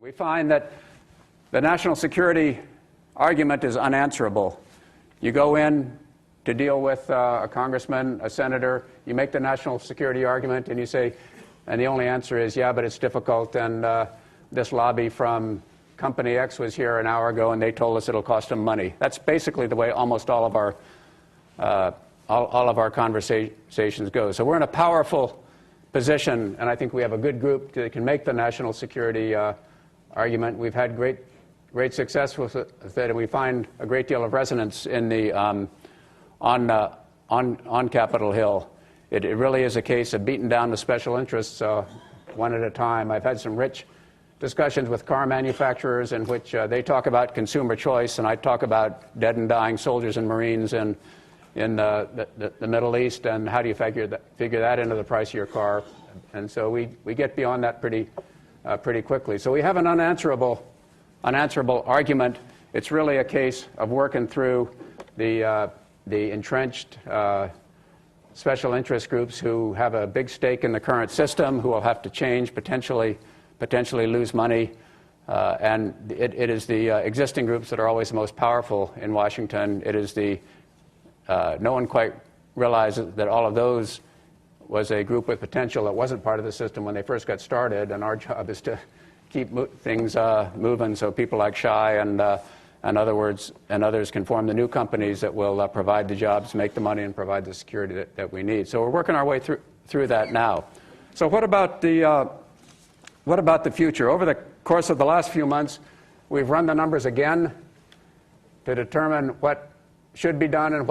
We find that the national security argument is unanswerable. You go in to deal with a congressman, a senator, you make the national security argument and you say, and the only answer is, yeah, but it's difficult, and this lobby from Company X was here an hour ago and they told us it'll cost them money. That's basically the way almost all of our conversations go. So we're in a powerful position, and I think we have a good group that can make the national security argument. We've had great success with it, and we find a great deal of resonance in the on Capitol Hill. It really is a case of beating down the special interests one at a time. I've had some rich discussions with car manufacturers in which they talk about consumer choice, and I talk about dead and dying soldiers and Marines in the Middle East, and how do you figure that into the price of your car. And so we get beyond that pretty quickly. So we have an unanswerable argument. It's really a case of working through the entrenched special interest groups who have a big stake in the current system, who will have to change, potentially lose money. And it is the existing groups that are always the most powerful in Washington. It is no one quite realizes that all of those was a group with potential that wasn't part of the system when they first got started, and our job is to keep things moving so people like Shai and others can form the new companies that will provide the jobs, make the money, and provide the security that we need. So we're working our way through that now. So what about the future? Over the course of the last few months, we've run the numbers again to determine what should be done and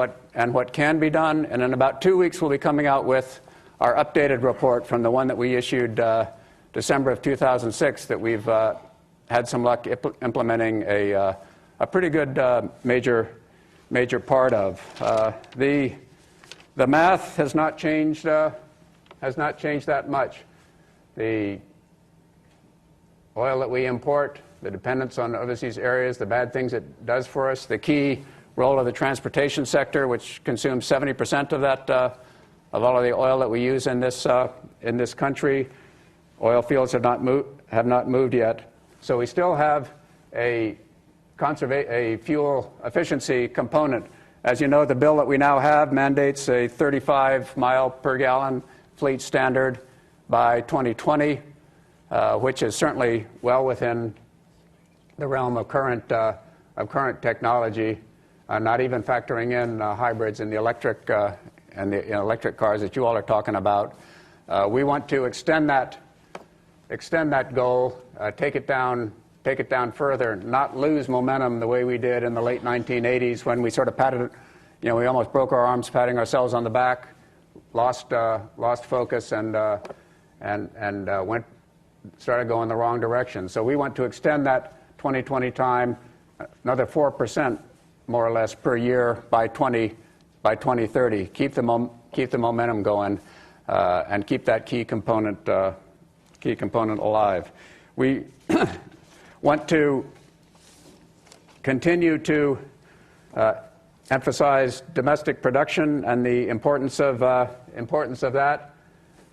what can be done. And in about 2 weeks, we'll be coming out with our updated report from the one that we issued December of 2006 that we've had some luck implementing a pretty good major part of. The math has not changed that much. The oil that we import, the dependence on overseas areas, the bad things it does for us, the key role of the transportation sector, which consumes 70% of that of all of the oil that we use in this country. Oil fields have not moved yet, so we still have a fuel efficiency component. As you know, the bill that we now have mandates a 35 mile per gallon fleet standard by 2020, which is certainly well within the realm of current technology, not even factoring in hybrids and the electric cars that you all are talking about. We want to extend that goal, take it down further, not lose momentum the way we did in the late 1980s when we sort of we almost broke our arms patting ourselves on the back, lost focus, and started going the wrong direction. So we want to extend that 2020 time another 4% more or less per year by 2030. Keep the momentum going, and keep that key component alive. We want to continue to emphasize domestic production and the importance of that.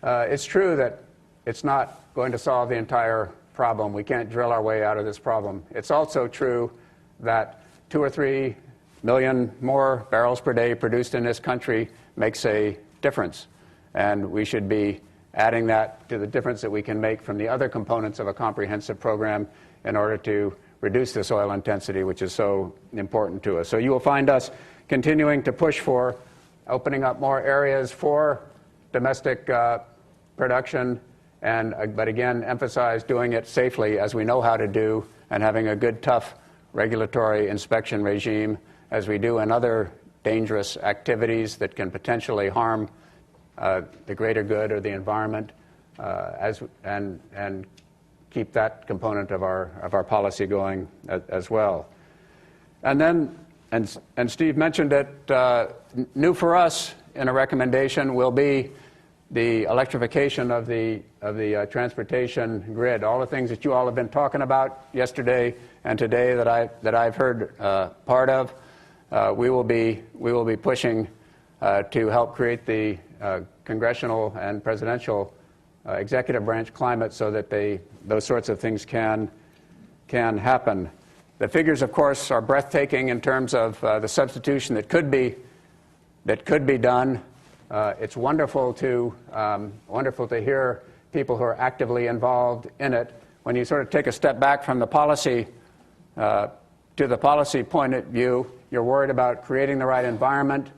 It's true that it's not going to solve the entire problem. We can't drill our way out of this problem. It's also true that 2 or 3 million more barrels per day produced in this country makes a difference, and we should be adding that to the difference that we can make from the other components of a comprehensive program in order to reduce this oil intensity, which is so important to us. So you will find us continuing to push for opening up more areas for domestic production, but again, emphasize doing it safely, as we know how to do, and having a good, tough regulatory inspection regime, as we do in other dangerous activities that can potentially harm the greater good or the environment, and keep that component of our policy going as well. And then, and Steve mentioned it, new for us in a recommendation will be the electrification of the transportation grid. All the things that you all have been talking about yesterday and today that I've heard part of, we will be pushing to help create the congressional and presidential executive branch climate so that those sorts of things can can happen. The figures, of course, are breathtaking in terms of the substitution that could be done. It's wonderful to hear people who are actively involved in it. When you sort of take a step back from the policy to the policy point of view, you're worried about creating the right environment.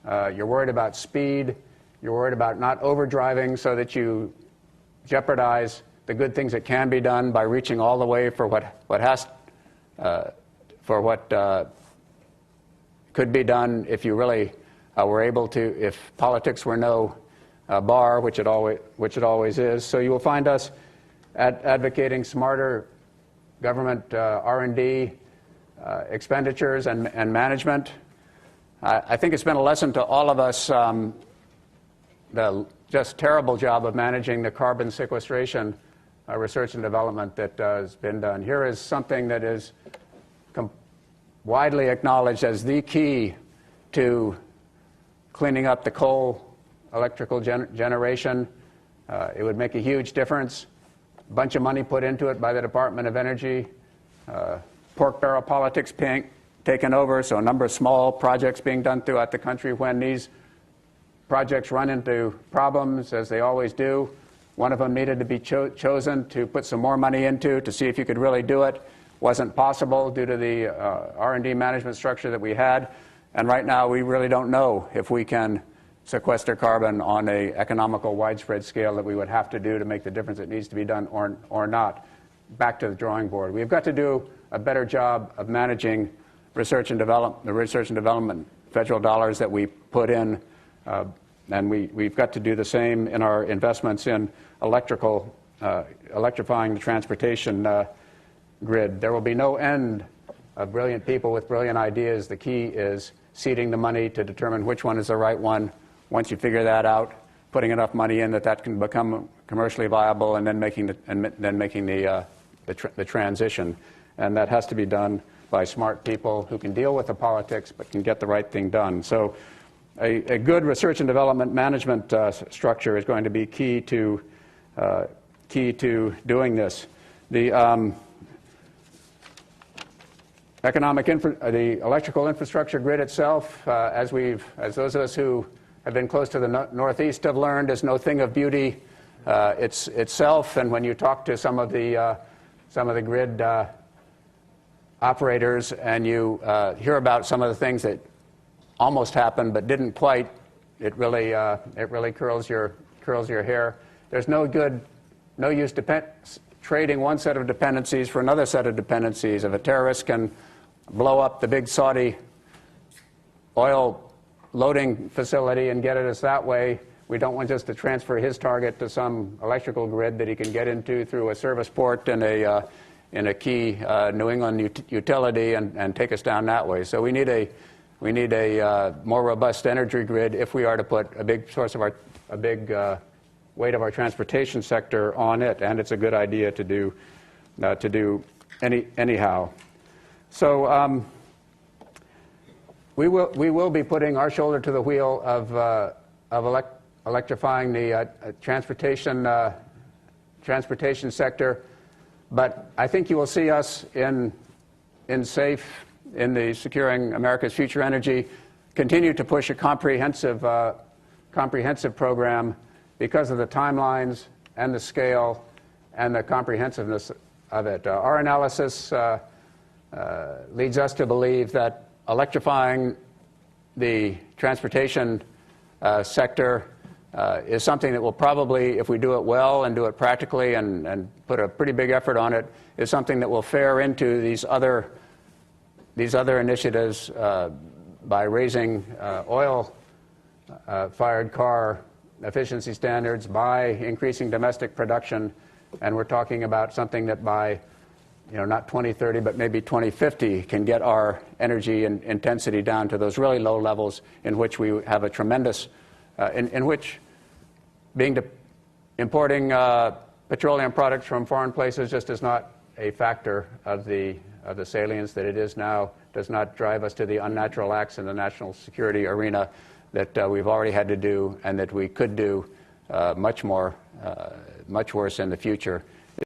You're worried about speed. You're worried about not overdriving so that you jeopardize the good things that can be done by reaching all the way for what could be done if you really were able to, if politics were no bar, which it always is. So you will find us advocating smarter government R&D expenditures and management. I think it's been a lesson to all of us, the just terrible job of managing the carbon sequestration research and development that has been done. Here is something that is widely acknowledged as the key to cleaning up the coal electrical generation. It would make a huge difference. A bunch of money put into it by the Department of Energy. Pork barrel politics taken over, so a number of small projects being done throughout the country. When these projects run into problems, as they always do, one of them needed to be chosen to put some more money into to see if you could really do it. Wasn't possible due to the R&D management structure that we had. And right now, we really don't know if we can sequester carbon on an economical, widespread scale that we would have to do to make the difference that needs to be done or not. Back to the drawing board. We've got to do a better job of managing the research and development federal dollars that we put in, and we've got to do the same in our investments in electrifying the transportation grid. There will be no end of brilliant people with brilliant ideas. The key is seeding the money to determine which one is the right one. Once you figure that out, putting enough money in that can become commercially viable, and then making the transition. And that has to be done by smart people who can deal with the politics but can get the right thing done. So a good research and development management structure is going to be key to doing this. The the electrical infrastructure grid itself, as those of us who have been close to the Northeast have learned, is no thing of beauty itself. And when you talk to some of the grid operators and you hear about some of the things that almost happened but didn't quite, it really curls your hair. There's no use trading one set of dependencies for another set of dependencies. If a terrorist can blow up the big Saudi oil loading facility and get at us that way, we don't want just to transfer his target to some electrical grid that he can get into through a service port in a key New England utility and take us down that way. So we need a more robust energy grid if we are to put a big weight of our transportation sector on it, and it's a good idea to do anyhow. So we will be putting our shoulder to the wheel of electrifying the transportation sector, but I think you will see us in the Securing America's Future Energy continue to push a comprehensive program because of the timelines and the scale and the comprehensiveness of it. Our analysis leads us to believe that electrifying the transportation sector is something that will probably, if we do it well and do it practically and put a pretty big effort on it, is something that will fare into these other initiatives by raising oil-fired car efficiency standards, by increasing domestic production, and we're talking about something that by, not 2030, but maybe 2050, can get our energy intensity down to those really low levels in which we have a tremendous, in which importing petroleum products from foreign places just is not a factor of the salience that it is now, does not drive us to the unnatural acts in the national security arena that we've already had to do and that we could do much worse in the future.